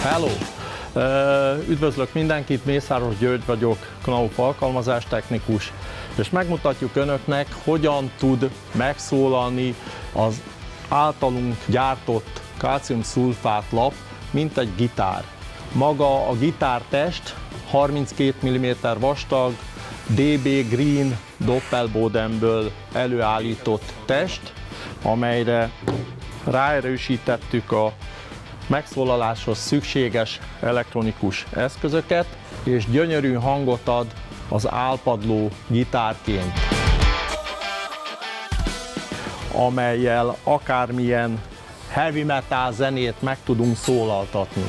Hello! Üdvözlök mindenkit, Mészáros György vagyok, Knauf alkalmazástechnikus, és megmutatjuk önöknek, hogyan tud megszólalni az általunk gyártott kálcium-szulfát lap, mint egy gitár. Maga a gitártest 32 mm vastag, DB Green Doppelbodemből előállított test, amelyre ráerősítettük a megszólaláshoz szükséges elektronikus eszközöket, és gyönyörű hangot ad az állpadló gitárként, amellyel akármilyen heavy metal zenét meg tudunk szólaltatni.